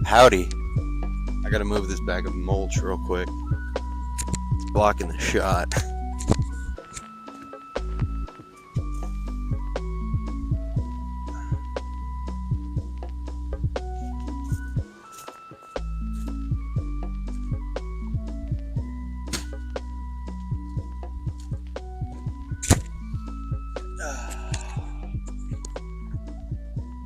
Howdy. I gotta move this bag of mulch real quick. It's blocking the shot.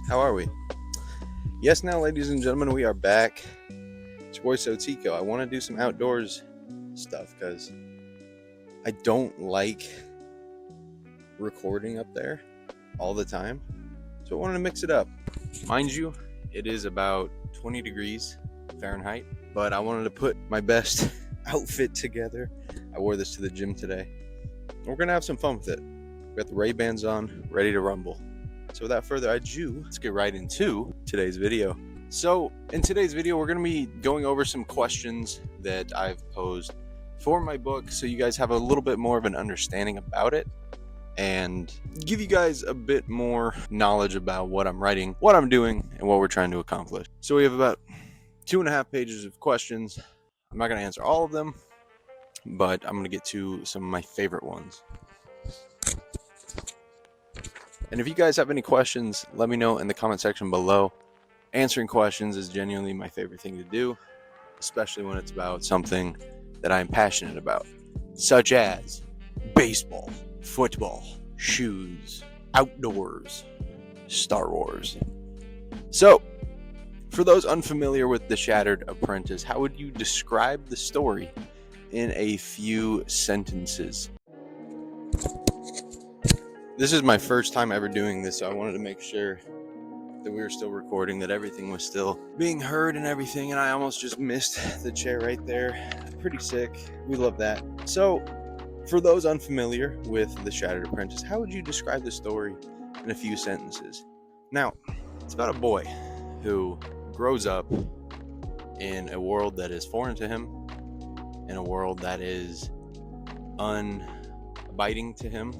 How are we? Yes, now, ladies and gentlemen, we are back. It's your boy SoTeeko. I want to do some outdoors stuff because I don't like recording up there all the time. So I wanted to mix it up. Mind you, it is about 20 degrees Fahrenheit, but I wanted to put my best outfit together. I wore this to the gym today. We're going to have some fun with it. We got the Ray-Bans on, ready to rumble. So without further ado, let's get right into today's video. So in today's video, we're going to be going over some questions that I've posed for my book so you guys have a little bit more of an understanding about it and give you guys a bit more knowledge about what I'm writing, what I'm doing, and what we're trying to accomplish. So we have about 2.5 pages of questions. I'm not going to answer all of them, but I'm going to get to some of my favorite ones. And if you guys have any questions, let me know in the comment section below. Answering questions is genuinely my favorite thing to do, especially when it's about something that I'm passionate about, such as baseball, football, shoes, outdoors, Star Wars. So, for those unfamiliar with The Shattered Apprentice, how would you describe the story in a few sentences? This is my first time ever doing this, so I wanted to make sure that we were still recording, that everything was still being heard and everything, and I almost just missed the chair right there. Pretty sick. We love that. So, for those unfamiliar with The Shattered Apprentice, how would you describe the story in a few sentences? Now, it's about a boy who grows up in a world that is foreign to him, in a world that is unabiding to him,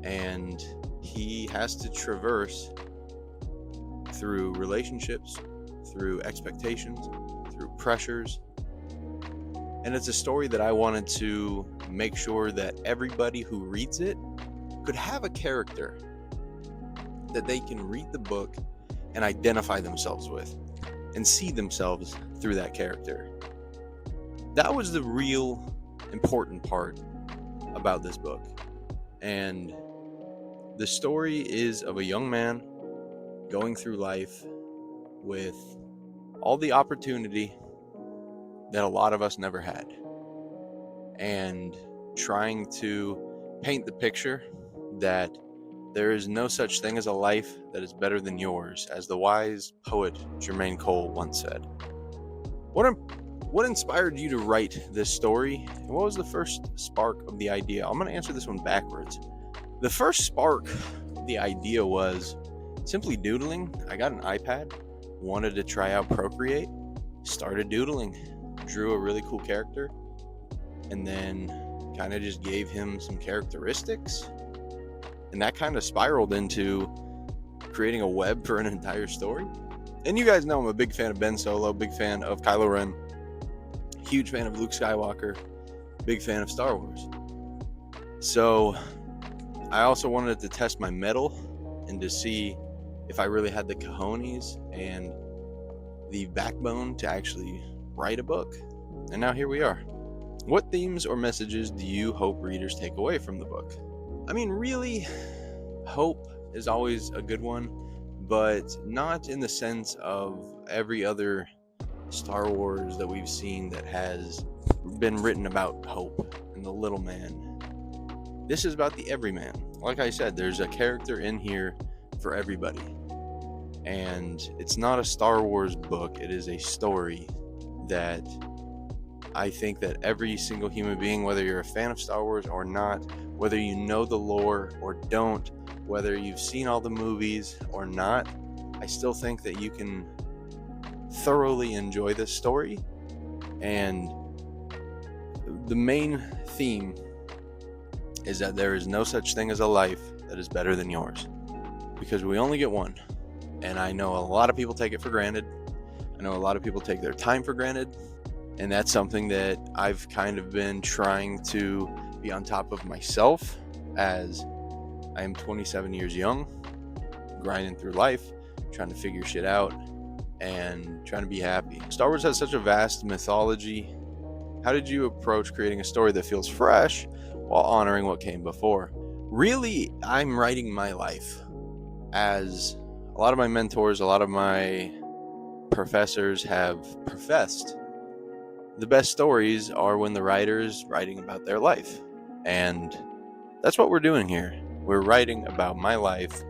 and he has to traverse through relationships, through expectations, through pressures. And it's a story that I wanted to make sure that everybody who reads it could have a character that they can read the book and identify themselves with and see themselves through that character. That was the real important part about this book. And the story is of a young man going through life with all the opportunity that a lot of us never had, and trying to paint the picture that there is no such thing as a life that is better than yours, as the wise poet Jermaine Cole once said. What inspired you to write this story, and what was the first spark of the idea? I'm going to answer this one backwards. The first spark of the idea was simply doodling. I got an iPad, wanted to try out Procreate, started doodling, drew a really cool character, and then kind of just gave him some characteristics. And that kind of spiraled into creating a web for an entire story. And you guys know I'm a big fan of Ben Solo, big fan of Kylo Ren, huge fan of Luke Skywalker, big fan of Star Wars. So I also wanted to test my mettle and to see if I really had the cojones and the backbone to actually write a book. And now here we are. What themes or messages do you hope readers take away from the book? I mean, really, hope is always a good one, but not in the sense of every other Star Wars that we've seen that has been written about hope and the little man. This is about the everyman. Like I said, there's a character in here for everybody. And it's not a Star Wars book. It is a story that I think that every single human being, whether you're a fan of Star Wars or not, whether you know the lore or don't, whether you've seen all the movies or not, I still think that you can thoroughly enjoy this story. And the main theme is that there is no such thing as a life that is better than yours, because we only get one. And I know a lot of people take it for granted. know a lot of people take their time for granted, and that's something that I've kind of been trying to be on top of myself, as I am 27 years young, grinding through life, trying to figure shit out, and trying to be happy. Star Wars has such a vast mythology. How did you approach creating a story that feels fresh while honoring what came before? Really, I'm writing my life. As a lot of my mentors, a lot of my professors have professed, the best stories are when the writer's writing about their life. And that's what we're doing here. We're writing about my life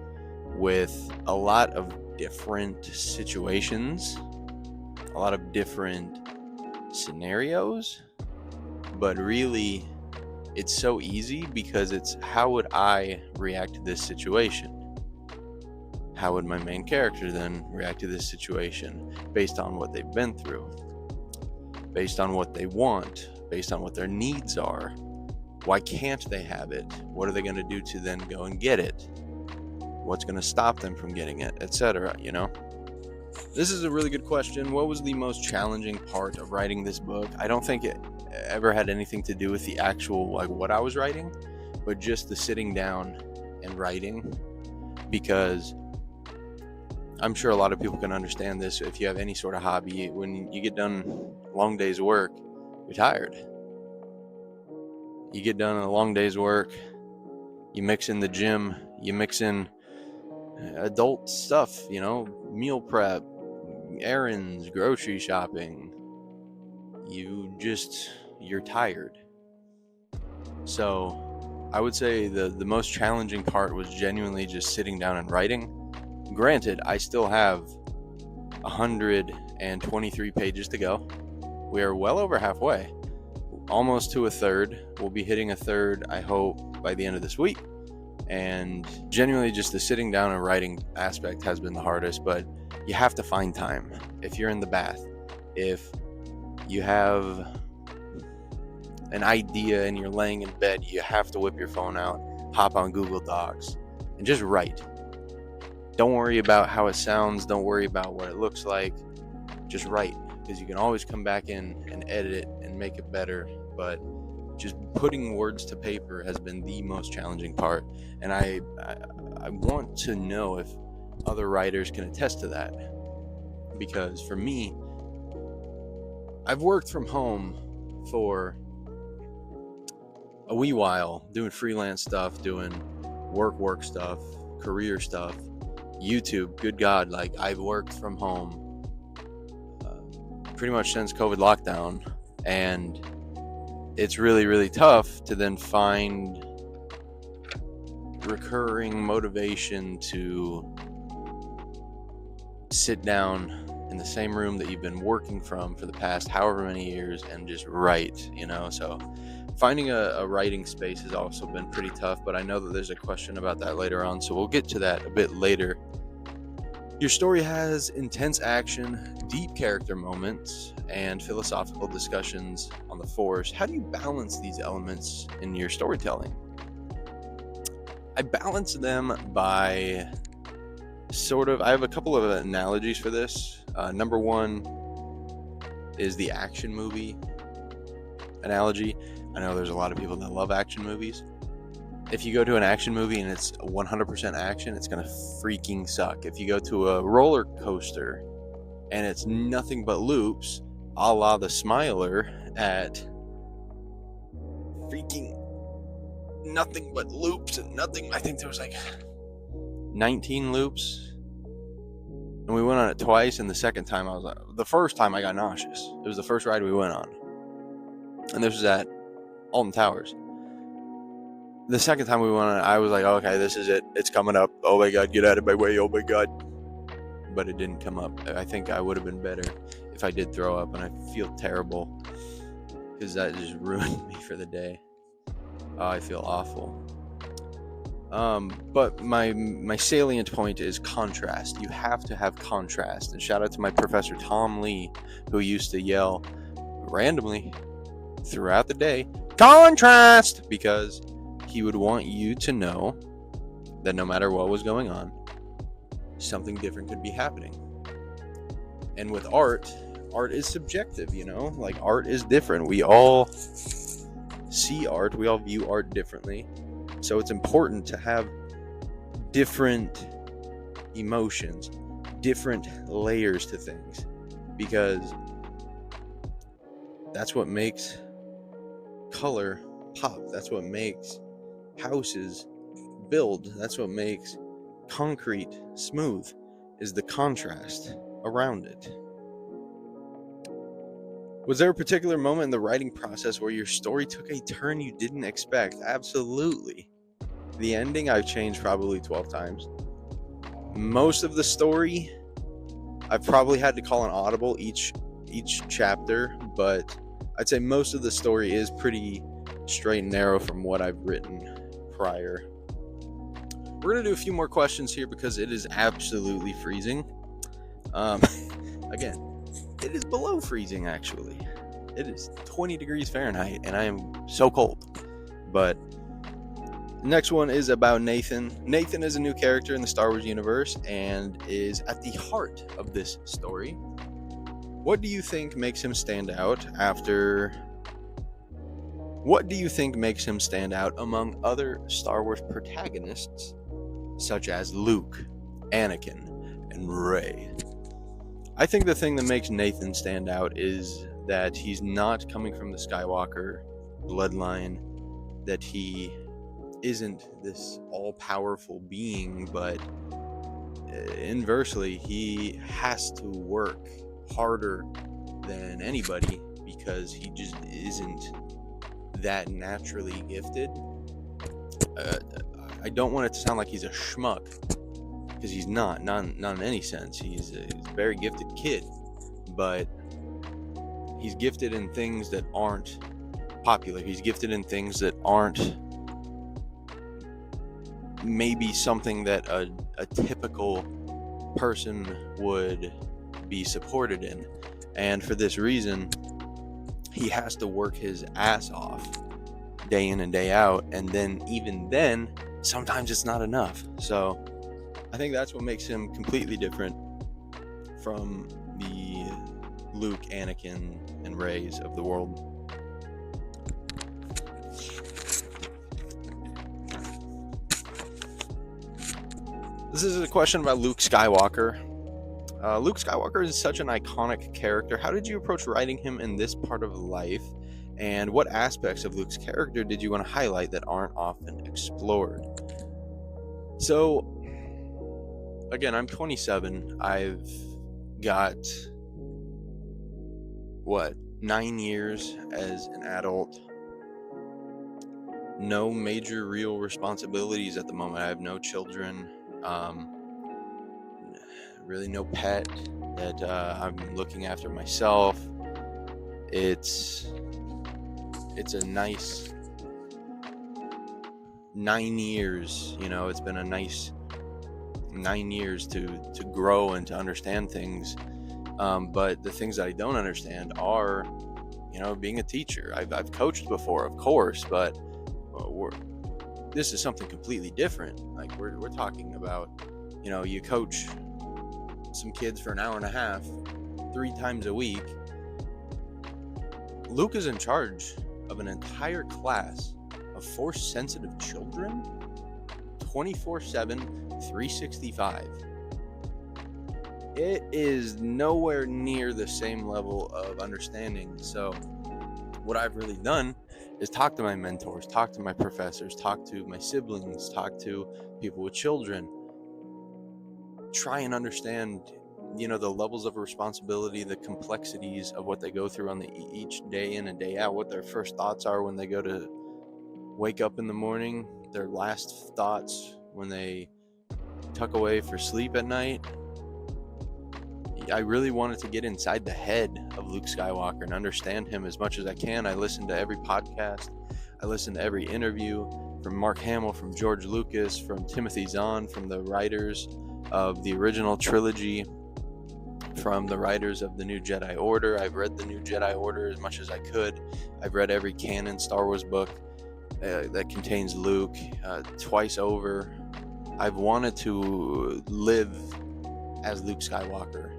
with a lot of different situations, a lot of different scenarios, but really it's so easy because it's how would I react to this situation? How would my main character then react to this situation based on what they've been through, based on what they want, based on what their needs are? Why can't they have it? What are they going to do to then go and get it? What's going to stop them from getting it, etc., you know? This is a really good question. What was the most challenging part of writing this book? I don't think it ever had anything to do with the actual, like, what I was writing, but just the sitting down and writing, because I'm sure a lot of people can understand this. If you have any sort of hobby, when you get done a long day's work, you're tired. You get done a long day's work, you mix in the gym, you mix in adult stuff, you know, meal prep, errands, grocery shopping. You're tired. So I would say the most challenging part was genuinely just sitting down and writing. Granted, I still have 123 pages to go. We are well over halfway, almost to a third. We'll be hitting a third, I hope, by the end of this week. And genuinely just the sitting down and writing aspect has been the hardest, but you have to find time. If you're in the bath, if you have an idea and you're laying in bed, you have to whip your phone out, hop on Google Docs, and just write. Don't worry about how it sounds. Don't worry about what it looks like. Just write, because you can always come back in and edit it and make it better. But just putting words to paper has been the most challenging part. And I want to know if other writers can attest to that. Because for me, I've worked from home for a wee while, doing freelance stuff, doing work stuff, career stuff, YouTube. Good God, like, I've worked from home pretty much since COVID lockdown, and it's really, really tough to then find recurring motivation to sit down in the same room that you've been working from for the past however many years and just write, you know. So finding a writing space has also been pretty tough, but I know that there's a question about that later on, so we'll get to that a bit later. Your story has intense action, deep character moments, and philosophical discussions on the Force. How do you balance these elements in your storytelling? I balance them by I have a couple of analogies for this. Number one is the action movie analogy. I know there's a lot of people that love action movies. If you go to an action movie and it's 100% action, it's going to freaking suck. If you go to a roller coaster and it's nothing but loops, a la the Smiler at freaking nothing but loops and nothing, I think there was like 19 loops. And we went on it twice, and the second time the first time I got nauseous. It was the first ride we went on. And this was at Alton Towers. The second time we went on it, I was like, okay, this is it. It's coming up. Oh my God, get out of my way. Oh my God. But it didn't come up. I think I would have been better if I did throw up, and I feel terrible because that just ruined me for the day. Oh, I feel awful. But my salient point is contrast. You have to have contrast. And shout out to my professor, Tom Lee, who used to yell randomly throughout the day, contrast, because he would want you to know that no matter what was going on, something different could be happening. And with art is subjective, like art is different. We all see art, we all view art differently. So it's important to have different emotions, different layers to things, because that's what makes color pop. That's what makes houses build. That's what makes concrete smooth, is the contrast around it. Was there a particular moment in the writing process where your story took a turn you didn't expect? Absolutely. The ending I've changed probably 12 times. Most of the story I've probably had to call an audible each chapter, but I'd say most of the story is pretty straight and narrow from what I've written prior. We're going to do a few more questions here because it is absolutely freezing. Again, it is below freezing, actually. It is 20 degrees Fahrenheit, and I am so cold. But the next one is about Nathan. Nathan is a new character in the Star Wars universe and is at the heart of this story. What do you think makes him stand out among other Star Wars protagonists, such as Luke, Anakin, and Rey? I think the thing that makes Nathan stand out is that he's not coming from the Skywalker bloodline, that he isn't this all-powerful being, but inversely, he has to work harder than anybody because he just isn't that naturally gifted. I don't want it to sound like he's a schmuck, because he's not in any sense. He's a very gifted kid, but he's gifted in things that aren't popular. He's gifted in things that aren't maybe something that a typical person would be supported in. And for this reason, he has to work his ass off day in and day out, and then even then, sometimes it's not enough. So I think that's what makes him completely different from the Luke, Anakin, and Reys of the world. This is a question about Luke Skywalker. Luke Skywalker is such an iconic character. How did you approach writing him in this part of life? And what aspects of Luke's character did you want to highlight that aren't often explored? So, again, I'm 27. I've got, 9 years as an adult. No major real responsibilities at the moment. I have no children. Really no pet that I'm looking after myself. It's a nice 9 years, it's been a nice 9 years to grow and to understand things. But the things that I don't understand are, being a teacher. I've coached before, of course, but this is something completely different. Like we're talking about, you coach some kids for an hour and a half, 3 times a week. Luke is in charge of an entire class of Force-sensitive children, 24/7, 365. It is nowhere near the same level of understanding. So what I've really done is talk to my mentors, talk to my professors, talk to my siblings, talk to people with children, try and understand, the levels of responsibility, the complexities of what they go through on each day in and day out, what their first thoughts are when they go to wake up in the morning, their last thoughts when they tuck away for sleep at night. I really wanted to get inside the head of Luke Skywalker and understand him as much as I can. I listened to every podcast. I listened to every interview from Mark Hamill, from George Lucas, from Timothy Zahn, from the writers of the original trilogy, from the writers of the New Jedi Order. I've read the New Jedi Order as much as I could. I've read every canon Star Wars book that contains Luke twice over. I've wanted to live as Luke Skywalker.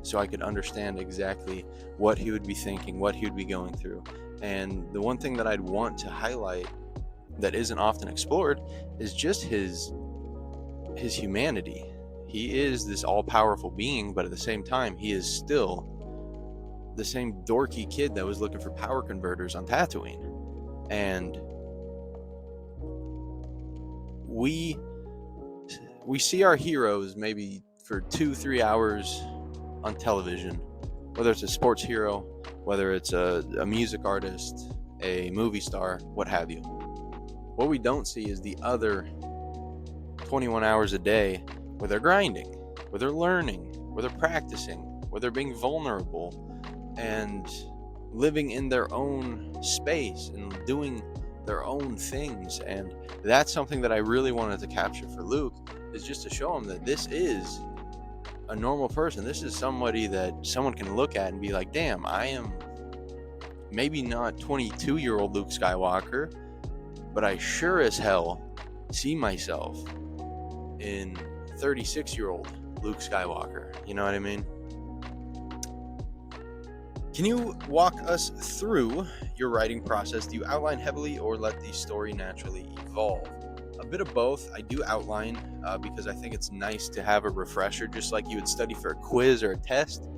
so I could understand exactly what he would be thinking, what he would be going through. And the one thing that I'd want to highlight that isn't often explored is just his humanity. He is this all-powerful being, but at the same time, he is still the same dorky kid that was looking for power converters on Tatooine. And we see our heroes maybe for 2-3 hours on television, whether it's a sports hero, whether it's a music artist, a movie star, what have you. What we don't see is the other 21 hours a day where they're grinding, where they're learning, where they're practicing, where they're being vulnerable and living in their own space and doing their own things. And that's something that I really wanted to capture for Luke, is just to show him that this is a normal person. This is somebody that someone can look at and be like, damn, I am maybe not 22-year-old Luke Skywalker, but I sure as hell see myself in 36-year-old Luke Skywalker. You know what I mean? Can you walk us through your writing process? Do you outline heavily or let the story naturally evolve? A bit of both. I do outline because I think it's nice to have a refresher, just like you would study for a quiz or a test.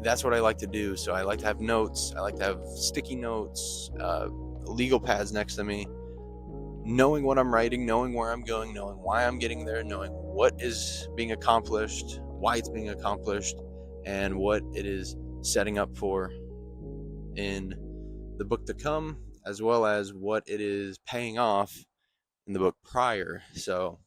That's what I like to do. So I like to have notes. I like to have sticky notes, legal pads next to me, knowing what I'm writing, knowing where I'm going, knowing why I'm getting there, knowing what is being accomplished, why it's being accomplished, and what it is setting up for in the book to come, as well as what it is paying off in the book prior. So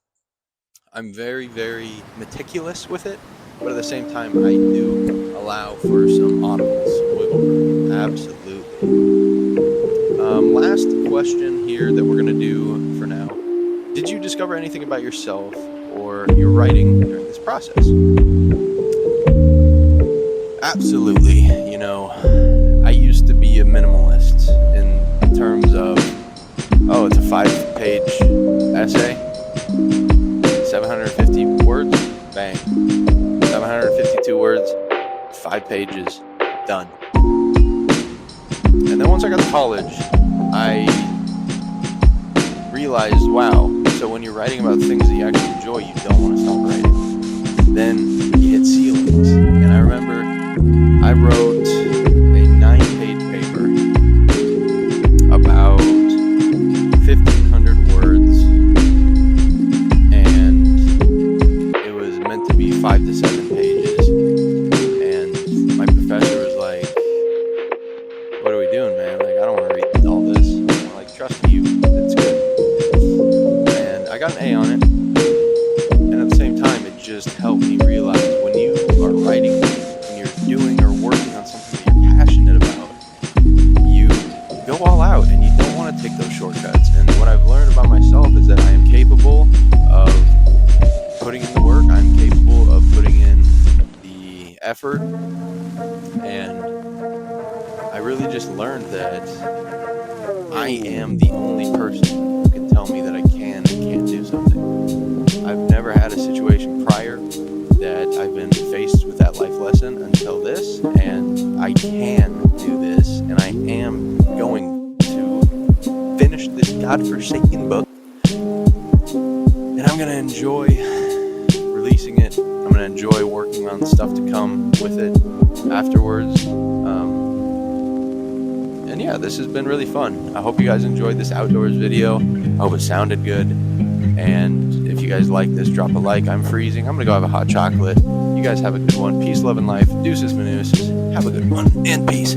I'm very, very meticulous with it, but at the same time, I do allow for some audibles, some wiggle room. Absolutely. Last question here that we're going to do for now. Did you discover anything about yourself or your writing during this process? Absolutely. You know, I used to be a minimalist in terms of, it's a 5-page essay, 750 words, bang, 752 words, 5 pages, done. And then once I got to college, I realized, wow, so when you're writing about things that you actually enjoy, you don't want to stop writing. Then you hit ceilings. And I remember I wrote a 9-page paper about 1,500 words, and it was meant to be 5 to 7 pages. And my professor was like, "What are we doing, man? Like, I don't want to read all this." I'm like, "Trust me, it's good." And I got an A on it. And at the same time, it just helped me realize when you are writing, when you're doing or working on something that you're passionate about, you go all out and you don't want to take those shortcuts. And what I've learned about myself is that I am capable of putting in the work. I'm capable of putting in the effort. And I really just learned that I am the only person who can tell me that I can and can't do something. I've never had a situation prior that I've been faced with that life lesson until this, and I can do this, and I am going to finish this godforsaken book, and I'm going to enjoy releasing it. I'm going to enjoy working on stuff to come with it afterwards. And yeah, this has been really fun. I hope you guys enjoyed this outdoors video. I hope it sounded good. And if you guys like this, drop a like. I'm freezing. I'm going to go have a hot chocolate. You guys have a good one. Peace, love, and life. Deuces, maneus. Have a good one. And peace.